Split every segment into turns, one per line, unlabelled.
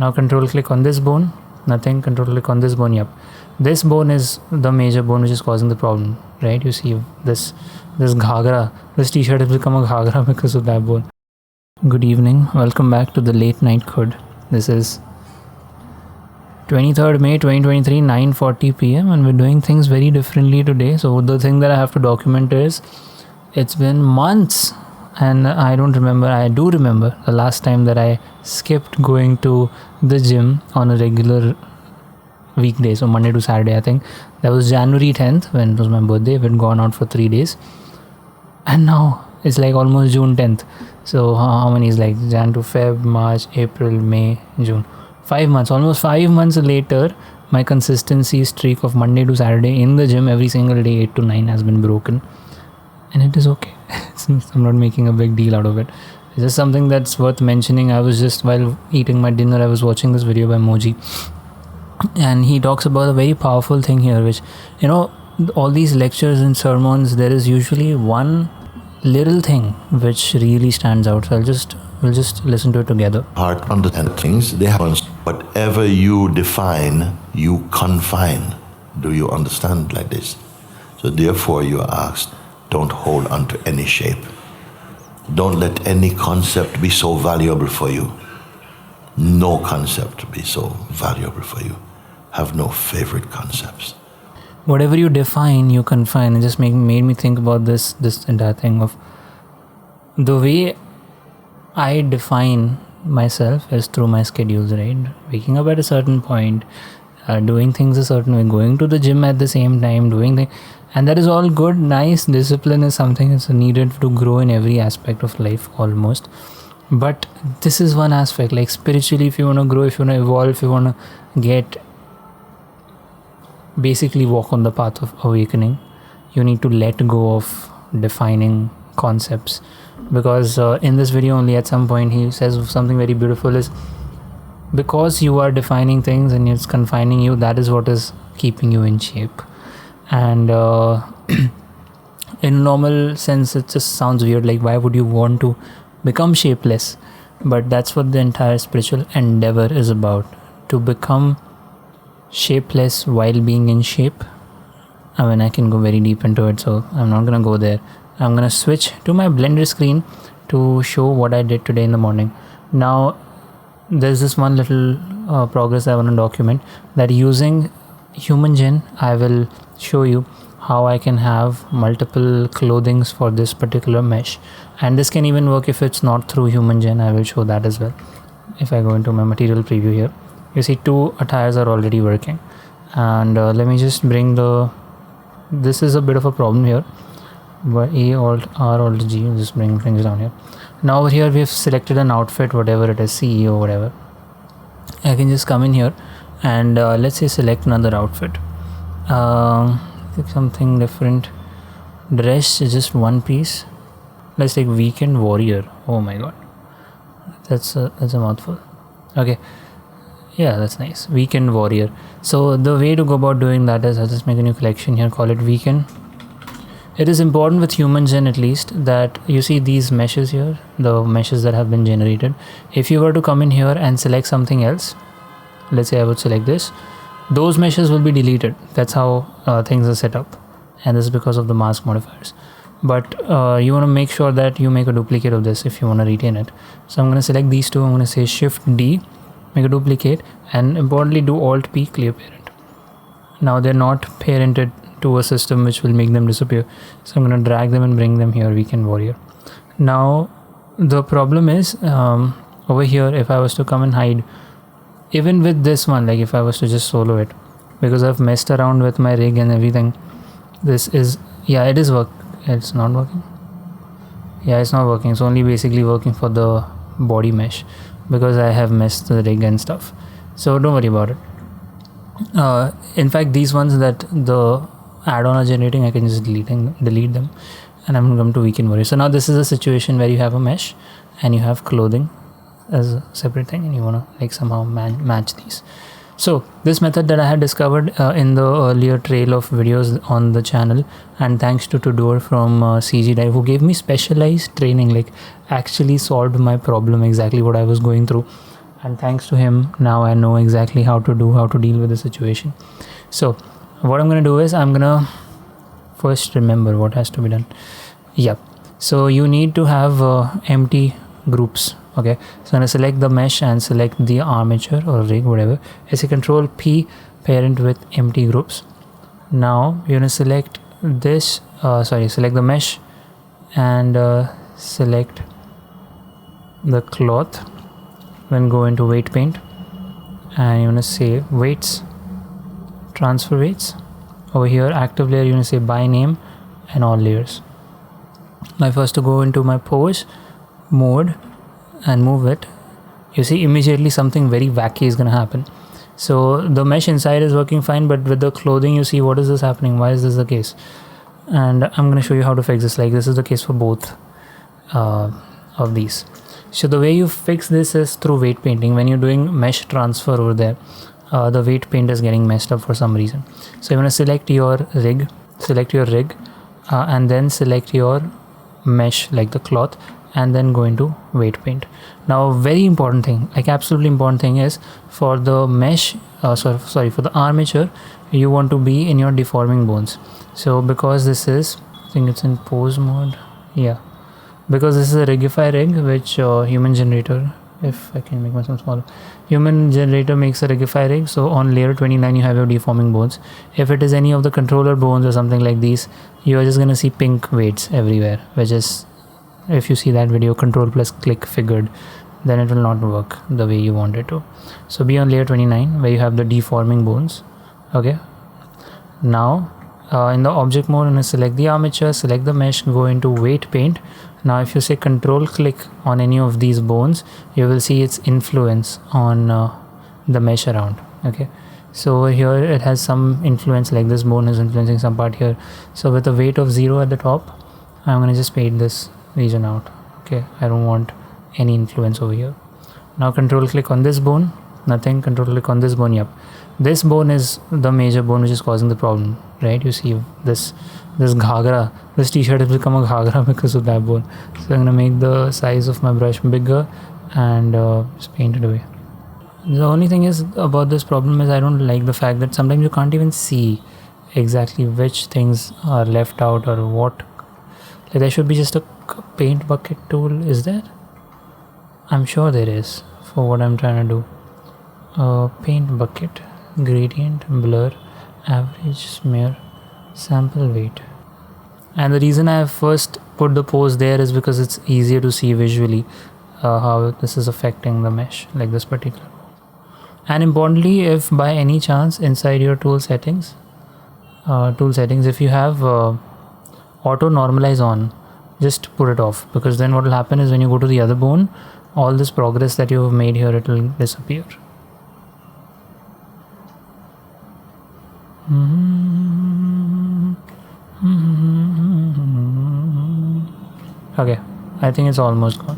Now control click on this bone, nothing. Control click on this bone. Yep, this bone is the major bone which is causing the problem, right? You see this ghagra, this t-shirt has become a ghagra because of that bone. Good evening, welcome back to the late night khud. This is 23rd May 2023, 9:40 p.m. and we're doing things very differently today. So the thing that I have to document is it's been months and I do remember the last time that I skipped going to the gym on a regular weekday, so Monday to Saturday. I think that was January 10th when it was my birthday. We'd gone out for 3 days and now it's like almost June 10th. So how many is like Jan to Feb, March, April, May, June, 5 months, almost 5 months later, my consistency streak of Monday to Saturday in the gym every single day 8 to 9 has been broken, and it is okay. I'm not making a big deal out of it. It's just something that's worth mentioning. I was just, while eating my dinner, I was watching this video by Moji, and he talks about a very powerful thing here, which, you know, all these lectures and sermons, there is usually one little thing which really stands out. So we'll just listen to it together.
Heart understand things, they happen. Whatever you define, you confine. Do you understand like this? So therefore you are asked, don't hold on to any shape. Don't let any concept be so valuable for you. No concept be so valuable for you. Have no favorite concepts.
Whatever you define, you confine. It just made me think about this entire thing of the way I define myself is through my schedules, right? Waking up at a certain point, doing things a certain way, going to the gym at the same time, doing things, and that is all good, nice. Discipline is something that's needed to grow in every aspect of life almost. But this is one aspect, like spiritually, if you want to grow, if you want to evolve, if you want to basically walk on the path of awakening, you need to let go of defining concepts. Because in this video only at some point he says something very beautiful, is because you are defining things and it's confining you, that is what is keeping you in shape. And in normal sense it just sounds weird, like why would you want to become shapeless? But that's what the entire spiritual endeavor is about, to become shapeless while being in shape. I mean, I can go very deep into it, so I'm not gonna go there. I'm gonna switch to my Blender screen to show what I did today in the morning. Now there's this one little progress I want to document, that using Human Gen I will show you how I can have multiple clothings for this particular mesh, and this can even work if it's not through Human Gen. I will show that as well. If I go into my material preview here, you see 2 attires are already working, and let me just bring this is a bit of a problem here, but A Alt R Alt G, just bring things down here. Now over here we have selected an outfit, whatever it is, CEO, whatever. I can just come in here and let's say select another outfit, something different. Dress is just one piece. Let's take Weekend Warrior. Oh my god, that's a mouthful. Okay, yeah, that's nice. Weekend Warrior. So the way to go about doing that is I'll just make a new collection here, call it Weekend. It is important with Human Gen at least that you see these meshes here, the meshes that have been generated. If you were to come in here and select something else, let's say I would select this, those meshes will be deleted. That's how things are set up, and this is because of the mask modifiers. But you want to make sure that you make a duplicate of this if you want to retain it. So I'm going to select these two. I'm going to say Shift D, make a duplicate, and importantly do Alt P, clear parent. Now they're not parented to a system which will make them disappear, so I'm going to drag them and bring them here, Weekend Warrior. Now the problem is over here, if I was to come and hide, even with this one, like if I was to just solo it, because I've messed around with my rig and everything, this is, yeah, it is it's not working. Yeah, it's not working. It's only basically working for the body mesh because I have messed the rig and stuff, so don't worry about it. In fact, these ones that the add-on are generating, I can just delete them, and I'm going to come to Weekend Warrior. So now this is a situation where you have a mesh and you have clothing as a separate thing, and you want to like somehow match these. So this method that I had discovered in the earlier trail of videos on the channel, and thanks to Tudor from CG Dive, who gave me specialized training, like actually solved my problem, exactly what I was going through. and thanks to him now I know exactly how to deal with the situation. So what I'm gonna do is I'm gonna first remember what has to be done. Yep. So you need to have empty groups. Okay, so I'm gonna select the mesh and select the armature or rig, whatever. I say Control P, parent with empty groups. Now you're gonna select this. Select the mesh and select the cloth. Then go into weight paint and you're gonna say weights, transfer weights. Over here, active layer, you're gonna say by name and all layers. Now if I was to go into my pose mode and move it, you see immediately something very wacky is gonna happen. So the mesh inside is working fine, but with the clothing, you see, what is this happening? Why is this the case? And I'm gonna show you how to fix this. Like, this is the case for both of these. So the way you fix this is through weight painting. When you're doing mesh transfer over there, the weight paint is getting messed up for some reason. So you're gonna select your rig, and then select your mesh, like the cloth, and then go into weight paint. Now very important thing, like absolutely important thing, is for the mesh for the armature, you want to be in your deforming bones. So because this is, I think it's in pose mode, yeah, because this is a rigify rig, which human generator, if I can make myself smaller, human generator makes a rigify rig. So on layer 29 you have your deforming bones. If it is any of the controller bones or something like these, you are just gonna see pink weights everywhere, which is, if you see that video, control plus click figured, then it will not work the way you want it to. So be on layer 29 where you have the deforming bones. Okay, now in the object mode, I'm gonna select the armature, select the mesh, go into weight paint. Now if you say control click on any of these bones, you will see its influence on the mesh around. Okay, so here it has some influence, like this bone is influencing some part here. So with a weight of 0 at the top, I'm gonna just paint this region out. Okay, I don't want any influence over here. Now control click on this bone, nothing. Control click on this bone. Yep, this bone is the major bone which is causing the problem, right? You see this ghagra, this t-shirt has become a ghagra because of that bone. So I'm gonna make the size of my brush bigger and just paint it away. The only thing is about this problem is I don't like the fact that sometimes you can't even see exactly which things are left out or what. Like, there should be just a paint bucket tool. Is there? I'm sure there is for what I'm trying to do. Paint bucket, gradient, blur, average, smear, sample weight. And the reason I have first put the pose there is because it's easier to see visually how this is affecting the mesh, like this particular. And importantly, if by any chance inside your tool settings, if you have auto normalize on, just put it off, because then what will happen is when you go to the other bone, all this progress that you have made here, it will disappear. Okay, I think it's almost gone.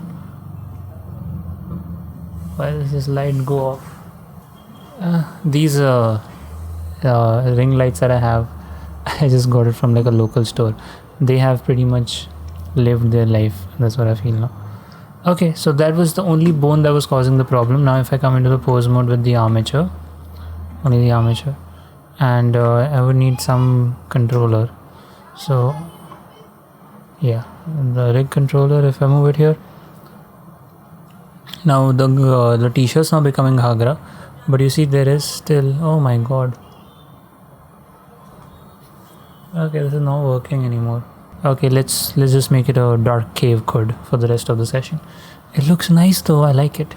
Why does this light go off? These ring lights that I have, I just got it from like a local store. They have pretty much lived their life. That's what I feel now. Okay, so that was the only bone that was causing the problem. Now if I come into the pose mode with the armature, only the armature, and I would need some controller. So yeah, the rig controller, if I move it here, now the t-shirt's now becoming ghagra, but you see there is still, oh my god. Okay, this is not working anymore. Okay, let's just make it a dark cave khud for the rest of the session. It looks nice though, I like it.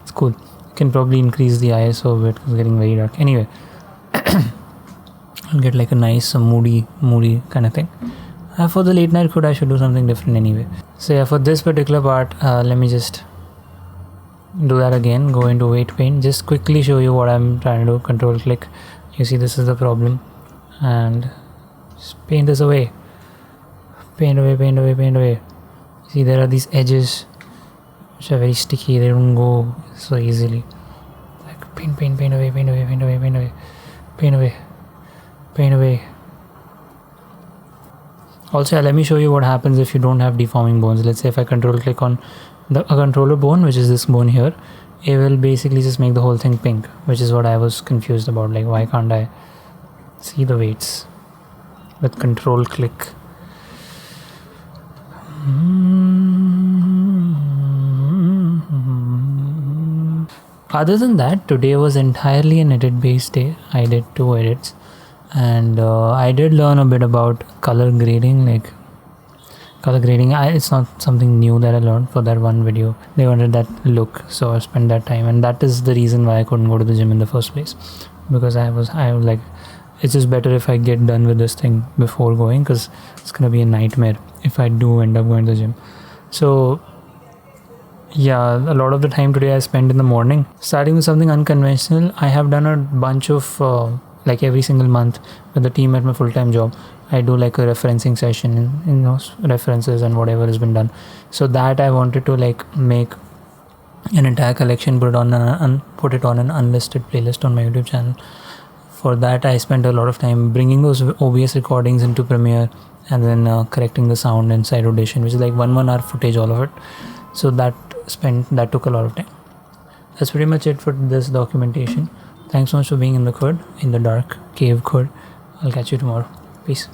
It's cool. You can probably increase the ISO of it, it's getting very dark. Anyway, I'll get like a nice moody kind of thing. For the late night khud, I should do something different anyway. So yeah, for this particular part, let me just do that again. Go into weight paint, just quickly show you what I'm trying to do. Control click, you see this is the problem, and just paint this away. Paint away. See, there are these edges which are very sticky, they don't go so easily. Like paint away. Also, let me show you what happens if you don't have deforming bones. Let's say if I control click on a controller bone, which is this bone here, it will basically just make the whole thing pink, which is what I was confused about. Like, why can't I see the weights with control click? Other than that, today was entirely an edit based day. I did 2 edits, and I did learn a bit about color grading. It's not something new that I learned for that one video. They wanted that look, so I spent that time, and that is the reason why I couldn't go to the gym in the first place, because I was like, it's just better if I get done with this thing before going, because it's gonna be a nightmare if I do end up going to the gym. So yeah, a lot of the time today I spent in the morning. Starting with something unconventional, I have done a bunch of like every single month with the team at my full-time job, I do like a referencing session in those references and whatever has been done. So that I wanted to like make an entire collection, put it on an unlisted playlist on my YouTube channel. For that I spent a lot of time bringing those OBS recordings into Premiere and then correcting the sound inside Audition, which is like 1 hour footage, all of it. So that took a lot of time. That's pretty much it for this documentation. Thanks so much for being in the dark cave khud. I'll catch you tomorrow. Peace.